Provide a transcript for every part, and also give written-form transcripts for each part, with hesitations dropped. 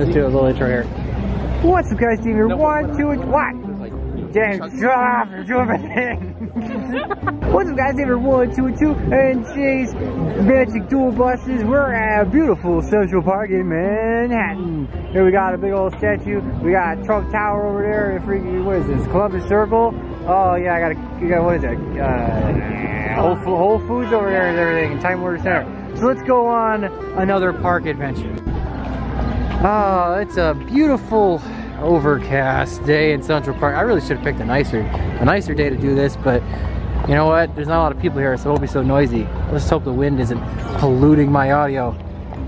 just do a little intro here. What's up, guys? Steve here. 1, 2, and what? Damn, shut up! You're doing my thing. What's up, guys? Steve here. 1, 2, and 2, and Chase Magic Duel buses. We're at beautiful Central Park in Manhattan. Here we got a big old statue. We got Trump Tower over there. And freaking, what is this? Columbus Circle. Oh yeah, I got what is it? Whole Foods over there and everything. And Time Warner Center. So let's go on another park adventure. Oh, it's a beautiful overcast day in Central Park. I really should have picked a nicer day to do this, but you know what? There's not a lot of people here, so it won't be so noisy. Let's hope the wind isn't polluting my audio.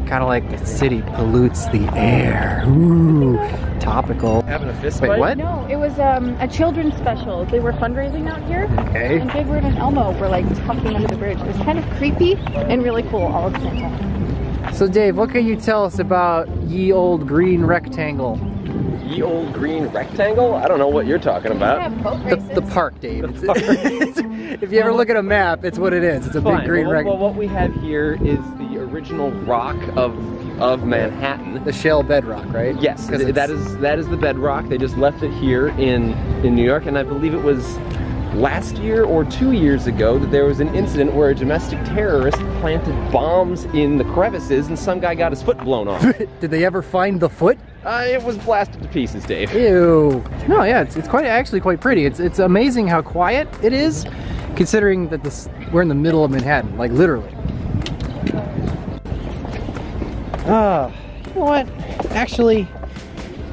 Kind of like the city pollutes the air. Ooh, topical. Having a fist fight? fight? What? No, it was a children's special. They were fundraising out here. Okay. And Bigward and Elmo were like talking under the bridge. It was kind of creepy and really cool all at the same time. So Dave, what can you tell us about ye old green rectangle? Ye old green rectangle? I don't know what you're talking about. The park, Dave. If you ever look at a map, it's what it is. It's a big green rectangle. Well, what we have here is the original rock of Manhattan. The shell bedrock, right? Yes, that is the bedrock. They just left it here in New York, and I believe it was last year or 2 years ago that there was an incident where a domestic terrorist planted bombs in the crevices and some guy got his foot blown off. Did they ever find the foot? It was blasted to pieces, Dave. Ew. No, yeah, it's actually quite pretty. It's amazing how quiet it is, considering that we're in the middle of Manhattan, like literally. You know what? Actually,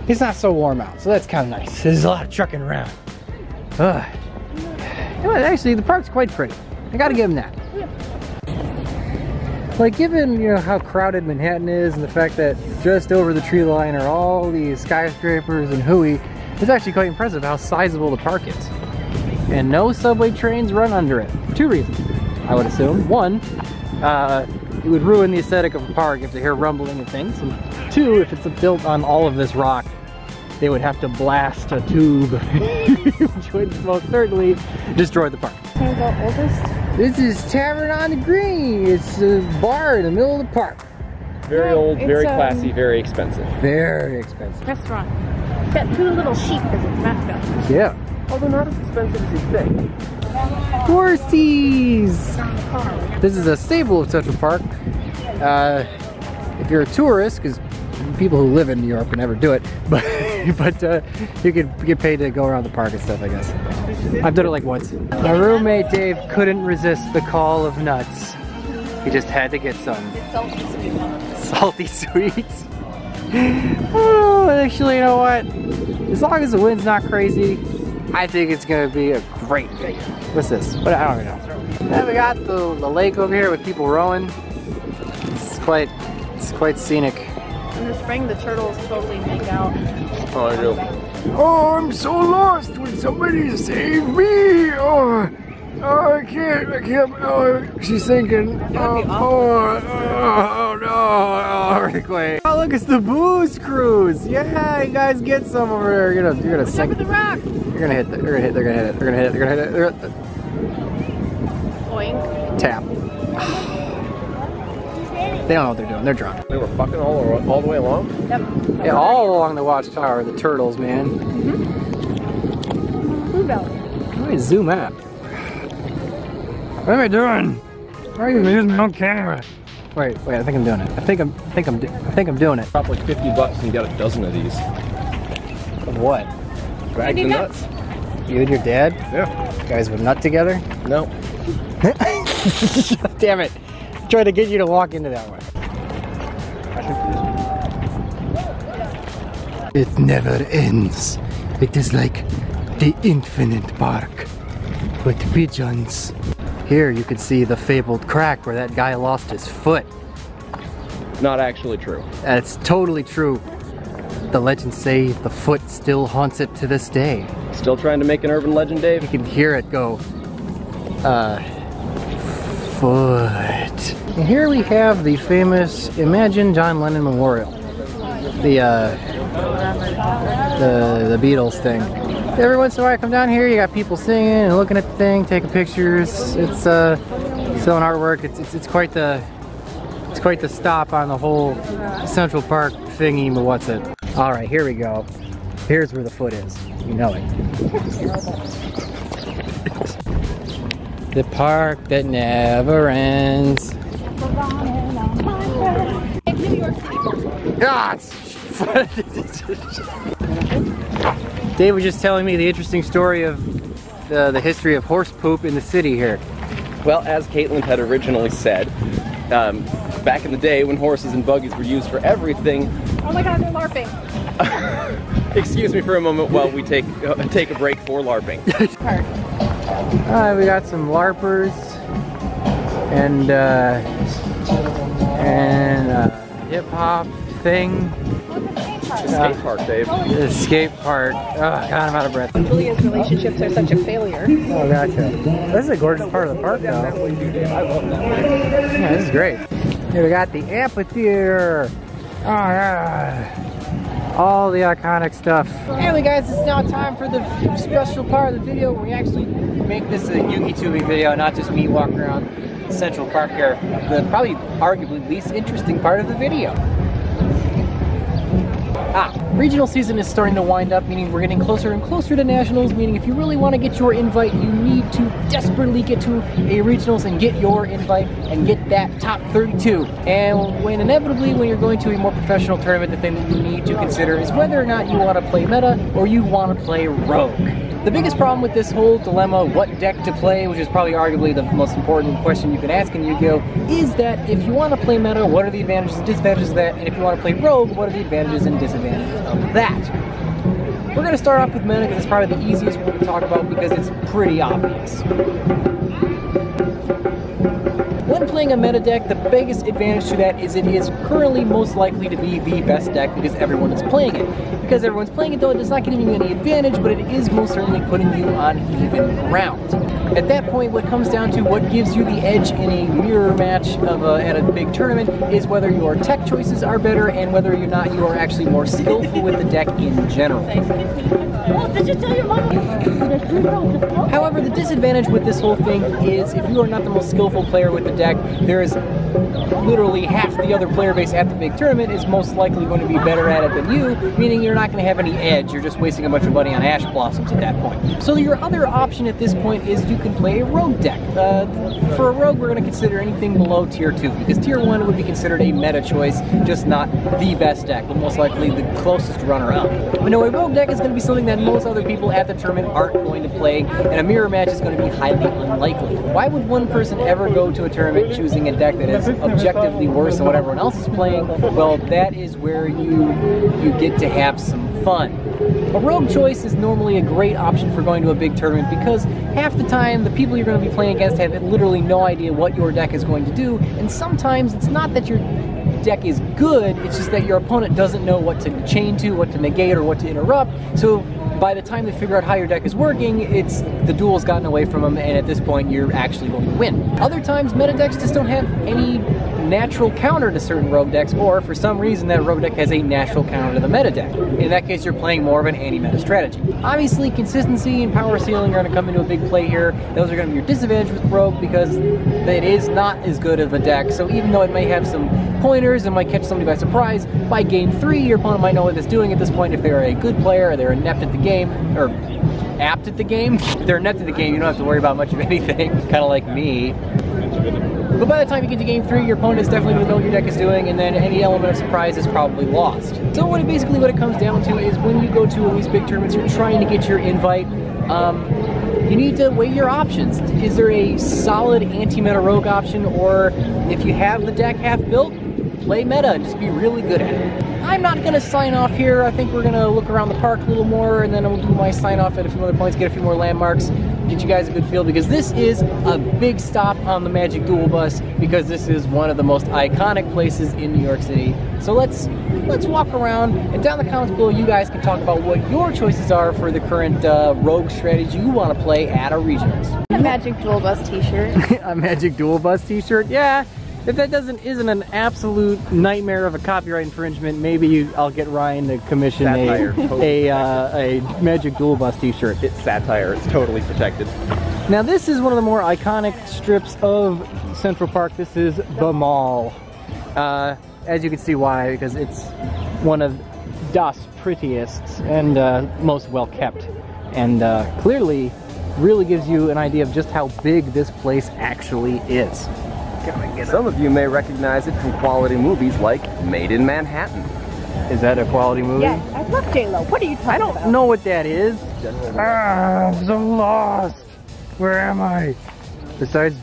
it's not so warm out, so that's kind of nice. There's a lot of trucking around. You know what, actually, the park's quite pretty. I gotta give them that. Like, given, you know, how crowded Manhattan is and the fact that just over the tree line are all these skyscrapers and hooey, it's actually quite impressive how sizable the park is. And no subway trains run under it. 2 reasons, I would assume. 1, it would ruin the aesthetic of a park if they hear rumbling and things. And 2, if it's built on all of this rock, they would have to blast a tube, which would most certainly destroy the park. This is Tavern on the Green. It's a bar in the middle of the park. Very old, very classy, very expensive. Very expensive. Restaurant. It's got 2 little sheep as its mascot. Yeah. Although not as expensive as you think. Horsies! This is a staple of Central Park. If you're a tourist, because people who live in New York would never do it, but you could get paid to go around the park and stuff, I guess. I've done it like once. My roommate Dave couldn't resist the call of nuts. He just had to get some. It's salty sweet nuts. Salty sweets. Oh, actually, you know what? As long as the wind's not crazy, I think it's gonna be a great video. What's this? What? I don't even know. Then we got the lake over here with people rowing. It's quite scenic. In the spring, the turtles totally make out. Oh, I do. Oh, I'm so lost. Will somebody save me? Oh, I can't. Oh, she's sinking. Oh, no. Earthquake. Oh, look, it's the booze cruise. Yeah, you guys get some over there. You're gonna sink. Over the rock. They're gonna hit it. Oink. Tap. They don't know what they're doing. They're drunk. They were fucking all the way along? Yep. Yeah, all along the watchtower, the turtles, man. Blue bell. Let me zoom out. What am I doing? Why are you using my own camera? Wait, I think I'm doing it. I think I'm doing it. Drop like 50 bucks and you got a dozen of these. Of what? Bags of nuts. You and your dad? Yeah. You guys have a nut together? No. Damn it. Trying to get you to walk into that one. It never ends. It is like the infinite park with pigeons. Here you can see the fabled crack where that guy lost his foot. Not actually true. That's totally true. The legends say the foot still haunts it to this day. Still trying to make an urban legend, Dave? You can hear it go, foot. And here we have the famous Imagine John Lennon Memorial. The Beatles thing. Every once in a while I come down here, you got people singing and looking at the thing, taking pictures. It's selling artwork. It's quite the It's quite the stop on the whole Central Park thingy, but what's it? All right, here we go. Here's where the foot is. You know it. The park that never ends. Ah, Dave was just telling me the interesting story of the history of horse poop in the city here. Well, as Caitlin had originally said, back in the day when horses and buggies were used for everything. Oh my God, they're LARPing. Excuse me for a moment while we take a break for LARPing. We got some LARPers and hip hop thing. Skate park, Dave. The skate park. Oh God, I'm out of breath. Julia's relationships are such a failure. Oh, gotcha. This is a gorgeous part of the park, though. Yeah, this is great. Here we got the amphitheater. Oh, yeah. All the iconic stuff. Anyway, guys, it's now time for the special part of the video where we actually make this a Yugi tubing video, not just me walking around Central Park here. The probably arguably least interesting part of the video. Regional season is starting to wind up, meaning we're getting closer and closer to nationals, meaning if you really want to get your invite, you need to desperately get to a regionals and get your invite and get that top 32. And when inevitably, when you're going to a more professional tournament, the thing that you need to consider is whether or not you want to play meta or you want to play rogue. The biggest problem with this whole dilemma, what deck to play, which is probably arguably the most important question you can ask in Yu-Gi-Oh!, is that if you want to play meta, what are the advantages and disadvantages of that? And if you want to play rogue, what are the advantages and disadvantages of that? We're going to start off with meta because it's probably the easiest one to talk about because it's pretty obvious. When playing a meta deck, the biggest advantage to that is it is currently most likely to be the best deck because everyone is playing it. Because everyone's playing it though, it does not give you any advantage, but it is most certainly putting you on even ground. At that point, what comes down to what gives you the edge in a mirror match at a big tournament is whether your tech choices are better and whether or not you are actually more skillful with the deck in general. However, the disadvantage with this whole thing is if you are not the most skillful player with the deck, there is literally half the other player base at the big tournament is most likely going to be better at it than you, meaning you're not going to have any edge, you're just wasting a bunch of money on Ash Blossoms at that point. So your other option at this point is you can play a rogue deck. For a rogue, we're going to consider anything below tier 2, because tier 1 would be considered a meta choice, just not the best deck, but most likely the closest runner-up. But no, a rogue deck is going to be something that most other people at the tournament aren't going to play, and a mirror match is going to be highly unlikely. Why would one person ever go to a tournament choosing a deck that is objectively worse than what everyone else is playing? Well, that is where you get to have some fun. A rogue choice is normally a great option for going to a big tournament because half the time the people you're going to be playing against have literally no idea what your deck is going to do, and sometimes it's not that your deck is good, it's just that your opponent doesn't know what to chain to, what to negate, or what to interrupt, so by the time they figure out how your deck is working, the duel's gotten away from them, and at this point you're actually going to win. Other times meta decks just don't have any natural counter to certain rogue decks, or for some reason that rogue deck has a natural counter to the meta deck. In that case, you're playing more of an anti-meta strategy. Obviously, consistency and power ceiling are going to come into a big play here. Those are going to be your disadvantage with rogue because it is not as good of a deck, so even though it may have some pointers and might catch somebody by surprise, by game 3 your opponent might know what it's doing at this point if they're a good player or they're inept at the game, or apt at the game. If they're inept at the game, you don't have to worry about much of anything, kind of like me. But by the time you get to game 3, your opponent is definitely going to know what your deck is doing, and then any element of surprise is probably lost. So what it comes down to is when you go to one of these big tournaments, you're trying to get your invite, you need to weigh your options. Is there a solid anti-meta rogue option, or if you have the deck half built, play meta and just be really good at it. I'm not going to sign off here. I think we're going to look around the park a little more, and then we'll do my sign off at a few other points, get a few more landmarks, get you guys a good feel, because this is a big stop on the Magic Duel Bus, because this is one of the most iconic places in New York City. So let's walk around, and down in the comments below you guys can talk about what your choices are for the current rogue strategy you want to play at a regionals. A Magic Duel Bus t-shirt. A Magic Duel Bus t-shirt? Yeah. If that isn't an absolute nightmare of a copyright infringement, maybe I'll get Ryan to commission a Magic Duel Bus t-shirt. It's satire, it's totally protected. Now this is one of the more iconic strips of Central Park. This is the mall. As you can see why, because it's one of Das prettiest and most well kept, and clearly really gives you an idea of just how big this place actually is. Some of you may recognize it from quality movies like Made in Manhattan. Is that a quality movie? Yes, I love J-Lo. What are you talking about? I don't know what that is. I'm so lost. Where am I? Besides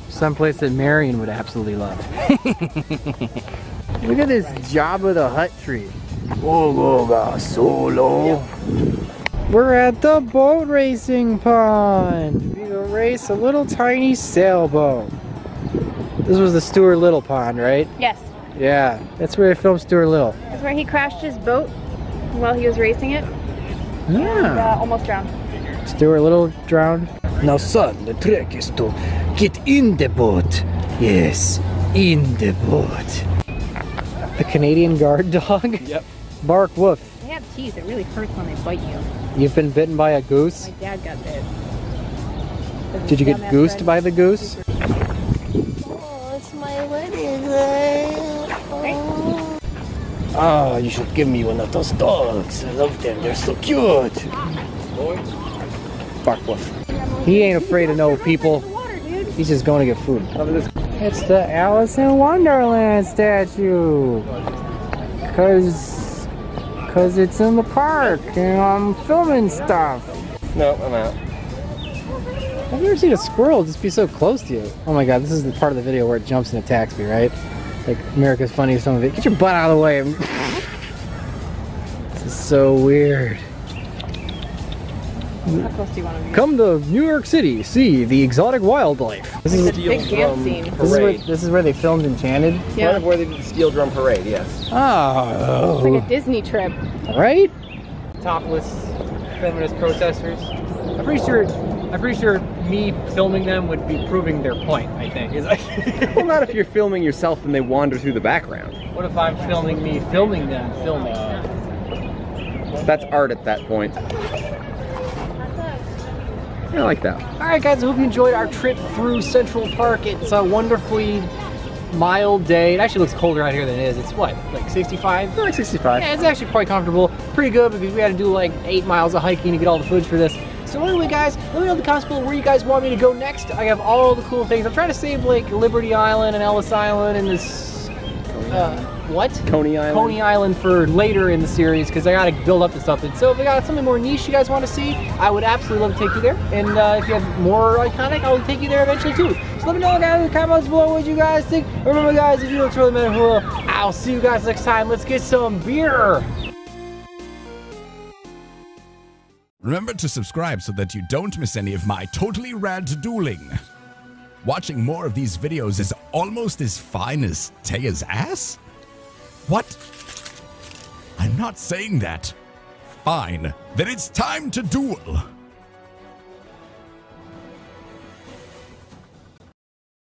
someplace that Marion would absolutely love. Look at this Jabba the Hutt tree. Solo. We're at the boat racing pond. We gonna race a little tiny sailboat. This was the Stuart Little pond, right? Yes. Yeah, that's where they filmed Stuart Little. That's where he crashed his boat while he was racing it. Yeah. And, almost drowned. Stuart Little drowned. Now son, the trick is to get in the boat. Yes, in the boat. The Canadian guard dog? Yep. Bark woof. They have teeth. It really hurts when they bite you. You've been bitten by a goose? My dad got bit. Did you get goosed by the goose? Oh, it's my wedding day. Oh, you should give me one of those dogs. I love them. They're so cute. Bark woof. He ain't afraid of no people. He's just going to get food. It's the Alice in Wonderland statue. Cause it's in the park and I'm filming stuff. No, I'm out. I've never seen a squirrel just be so close to you. Oh my god, this is the part of the video where it jumps and attacks me, right? Like America's Funniest Home Video. Get your butt out of the way. This is so weird. How close do you want to be? Come to New York City, see the exotic wildlife. This is It's a big dance scene. this is where they filmed Enchanted. Yeah. Part of where they did the Steel Drum Parade, yes. Oh. It's like a Disney trip. Right? Topless feminist protesters. I'm pretty sure me filming them would be proving their point, I think. Well, not if you're filming yourself and they wander through the background. What if I'm filming me filming them filming? That's art at that point. I like that. Alright guys, I hope you enjoyed our trip through Central Park. It's a wonderfully mild day. It actually looks colder out here than it is. It's what, like 65? Like 65. Yeah, it's actually quite comfortable. Pretty good because we had to do like 8 miles of hiking to get all the footage for this. So anyway guys, let me know in the comments below where you guys want me to go next. I have all the cool things. I'm trying to save like Liberty Island and Ellis Island and this... what? Coney Island. Coney Island for later in the series because I gotta build up to something. So if I got something more niche you guys want to see, I would absolutely love to take you there. And if you have more iconic, I'll take you there eventually too. So let me know down in the comments below what you guys think. Remember guys, if you don't throw the manhole, I'll see you guys next time. Let's get some beer. Remember to subscribe so that you don't miss any of my totally rad dueling. Watching more of these videos is almost as fine as Taya's ass? What? I'm not saying that. Fine. Then it's time to duel.